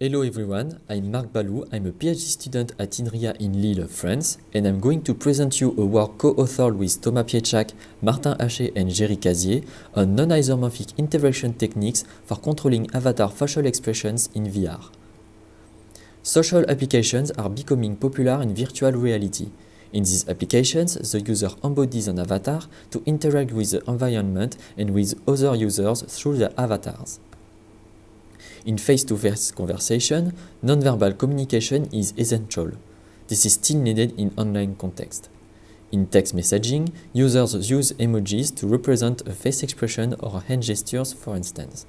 Hello everyone, I'm Marc Balou, I'm a PhD student at INRIA in Lille, France, and I'm going to present you a work co-authored with Thomas Pietschak, Martin Haché and Jerry Cazier on non-isomorphic interaction techniques for controlling avatar facial expressions in VR. Social applications are becoming popular in virtual reality. In these applications, the user embodies an avatar to interact with the environment and with other users through the avatars. In face-to-face conversation, nonverbal communication is essential. This is still needed in online context. In text messaging, users use emojis to represent a face expression or hand gestures, for instance.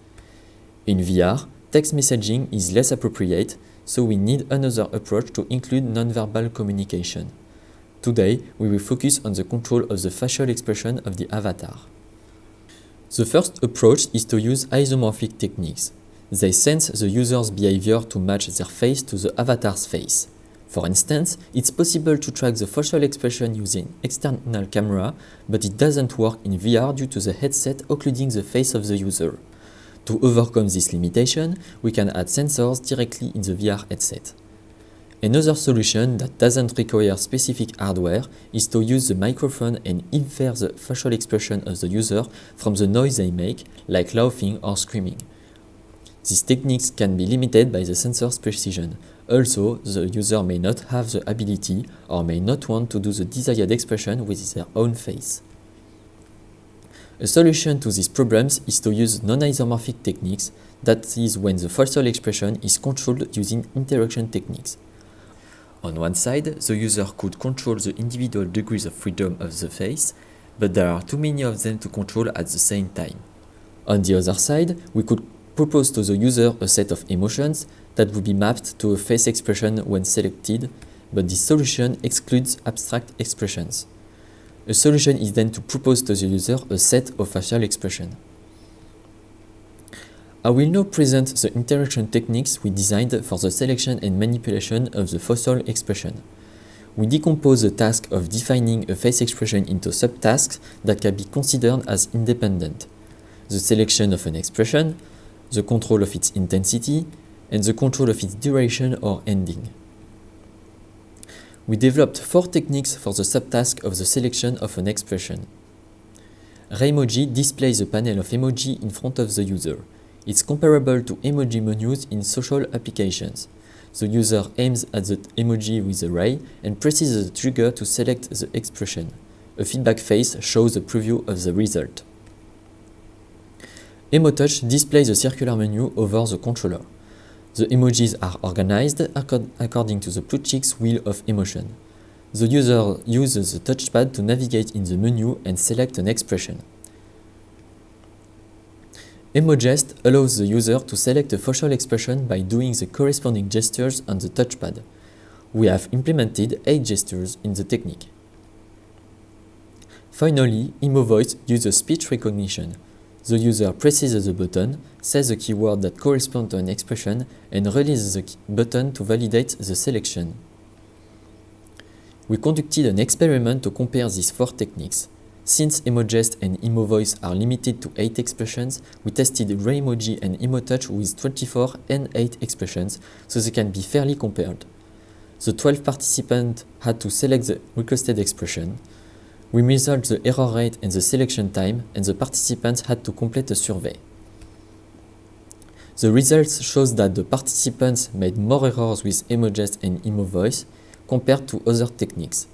In VR, text messaging is less appropriate, so we need another approach to include nonverbal communication. Today, we will focus on the control of the facial expression of the avatar. The first approach is to use isomorphic techniques. They sense the user's behavior to match their face to the avatar's face. For instance, it's possible to track the facial expression using external camera, but it doesn't work in VR due to the headset occluding the face of the user. To overcome this limitation, we can add sensors directly in the VR headset. Another solution that doesn't require specific hardware is to use the microphone and infer the facial expression of the user from the noise they make, like laughing or screaming. These techniques can be limited by the sensor's precision. Also, the user may not have the ability or may not want to do the desired expression with their own face. A solution to these problems is to use non-isomorphic techniques, that is when the facial expression is controlled using interaction techniques. On one side, the user could control the individual degrees of freedom of the face, but there are too many of them to control at the same time. On the other side, we could propose to the user a set of emotions that would be mapped to a face expression when selected, but this solution excludes abstract expressions. A solution is then to propose to the user a set of facial expressions. I will now present the interaction techniques we designed for the selection and manipulation of the facial expression. We decompose the task of defining a face expression into subtasks that can be considered as independent: the selection of an expression, the control of its intensity, and the control of its duration or ending. We developed 4 techniques for the subtask of the selection of an expression. Raimoji displays a panel of emoji in front of the user. It's comparable to emoji menus in social applications. The user aims at the emoji with a ray and presses the trigger to select the expression. A feedback face shows a preview of the result. EmoTouch displays a circular menu over the controller. The emojis are organized according to the Plutchik's wheel of emotion. The user uses the touchpad to navigate in the menu and select an expression. EmoGest allows the user to select a facial expression by doing the corresponding gestures on the touchpad. We have implemented 8 gestures in the technique. Finally, EmoVoice uses speech recognition. The user presses the button, says the keyword that corresponds to an expression, and releases the button to validate the selection. We conducted an experiment to compare these 4 techniques. Since EmoGest and EmoVoice are limited to 8 expressions, we tested Raimoji and EmoTouch with 24 and 8 expressions, so they can be fairly compared. The 12 participants had to select the requested expression. We measured the error rate and the selection time, and the participants had to complete a survey. The results shows that the participants made more errors with EmoGest and EmoVoice compared to other techniques.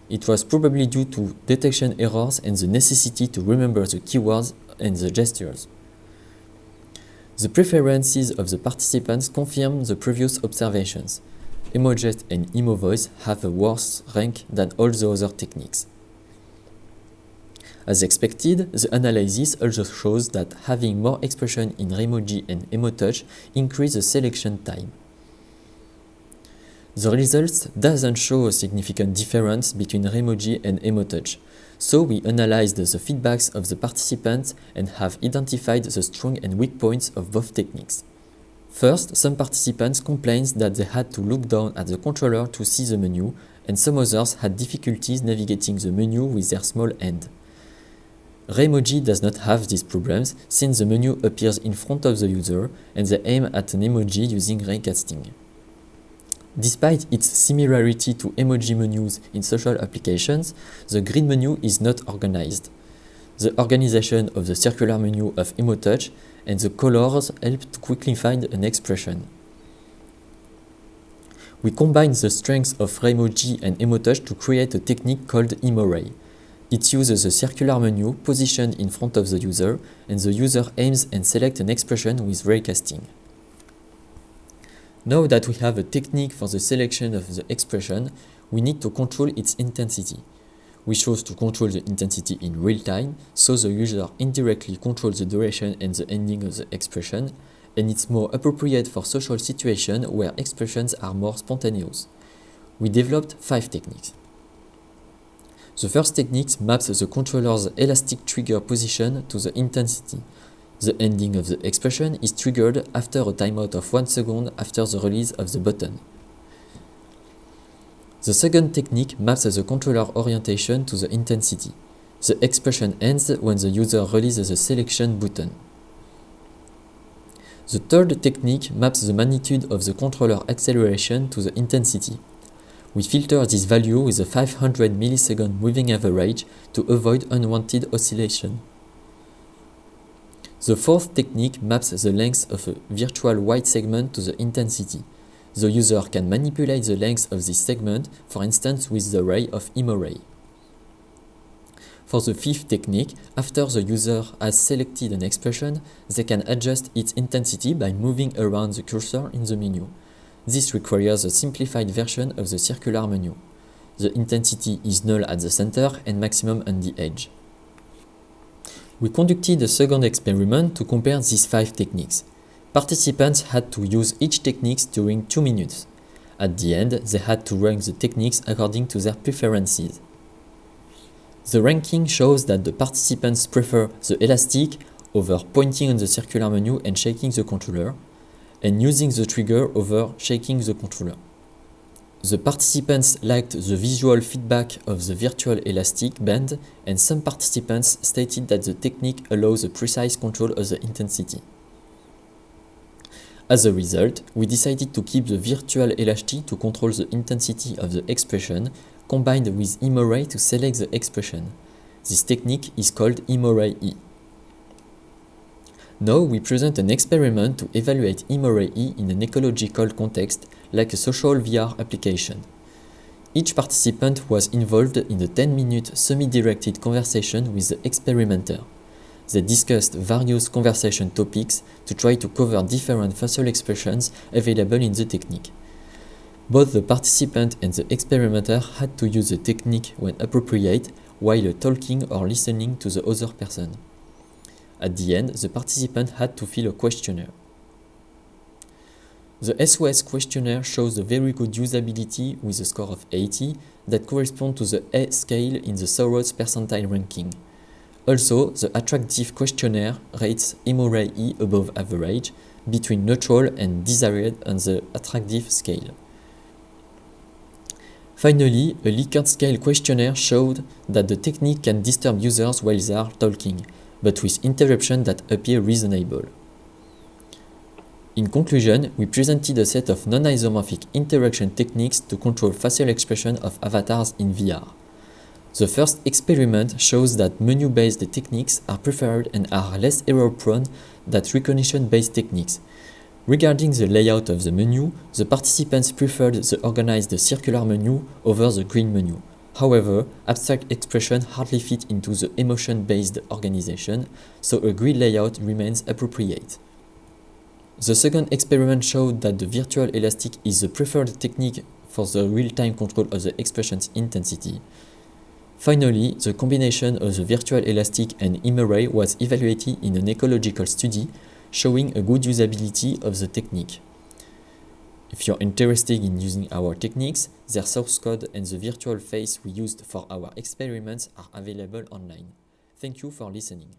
It was probably due to detection errors and the necessity to remember the keywords and the gestures. The preferences of the participants confirm the previous observations. EmoGest and EmoVoice have a worse rank than all the other techniques. As expected, the analysis also shows that having more expression in Raimoji and EmoTouch increases the selection time. The results doesn't show a significant difference between Raimoji and EmoTouch, so we analyzed the feedbacks of the participants and have identified the strong and weak points of both techniques. First, some participants complained that they had to look down at the controller to see the menu, and some others had difficulties navigating the menu with their small hand. Raymoji does not have these problems since the menu appears in front of the user and they aim at an emoji using raycasting. Despite its similarity to emoji menus in social applications, the grid menu is not organized. The organization of the circular menu of EmoTouch and the colors help to quickly find an expression. We combine the strengths of Raymoji and EmoTouch to create a technique called EmoRay. It uses a circular menu positioned in front of the user, and the user aims and selects an expression with raycasting. Now that we have a technique for the selection of the expression, we need to control its intensity. We chose to control the intensity in real time, so the user indirectly controls the duration and the ending of the expression, and it's more appropriate for social situations where expressions are more spontaneous. We developed 5 techniques. The first technique maps the controller's elastic trigger position to the intensity. The ending of the expression is triggered after a timeout of 1 second after the release of the button. The second technique maps the controller orientation to the intensity. The expression ends when the user releases the selection button. The third technique maps the magnitude of the controller acceleration to the intensity. We filter this value with a 500 millisecond moving average to avoid unwanted oscillation. The fourth technique maps the length of a virtual white segment to the intensity. The user can manipulate the length of this segment, for instance with the ray of EmoRay. For the fifth technique, after the user has selected an expression, they can adjust its intensity by moving around the cursor in the menu. This requires a simplified version of the circular menu. The intensity is null at the center and maximum on the edge. We conducted a second experiment to compare these 5 techniques. Participants had to use each technique during 2 minutes. At the end, they had to rank the techniques according to their preferences. The ranking shows that the participants prefer the elastic over pointing on the circular menu and shaking the controller, and using the trigger over shaking the controller. The participants liked the visual feedback of the virtual elastic band, and some participants stated that the technique allows a precise control of the intensity. As a result, we decided to keep the virtual elastic to control the intensity of the expression, combined with EmoRay to select the expression. This technique is called EmoRay-E. Now we present an experiment to evaluate EmoRay-E in an ecological context like a social VR application. Each participant was involved in a 10-minute semi-directed conversation with the experimenter. They discussed various conversation topics to try to cover different facial expressions available in the technique. Both the participant and the experimenter had to use the technique when appropriate while talking or listening to the other person. At the end, the participant had to fill a questionnaire. The SOS questionnaire shows a very good usability with a score of 80 that corresponds to the A scale in the Soros percentile ranking. Also, the attractive questionnaire rates EmoRay-E above average, between neutral and desired on the attractive scale. Finally, a Likert scale questionnaire showed that the technique can disturb users while they are talking, but with interruptions that appear reasonable. In conclusion, we presented a set of non-isomorphic interaction techniques to control facial expression of avatars in VR. The first experiment shows that menu-based techniques are preferred and are less error-prone than recognition-based techniques. Regarding the layout of the menu, the participants preferred the organized circular menu over the green menu. However, abstract expression hardly fit into the emotion-based organization, so a grid layout remains appropriate. The second experiment showed that the virtual elastic is the preferred technique for the real-time control of the expression's intensity. Finally, the combination of the virtual elastic and EmoRay was evaluated in an ecological study, showing a good usability of the technique. If you're interested in using our techniques, their source code and the virtual face we used for our experiments are available online. Thank you for listening.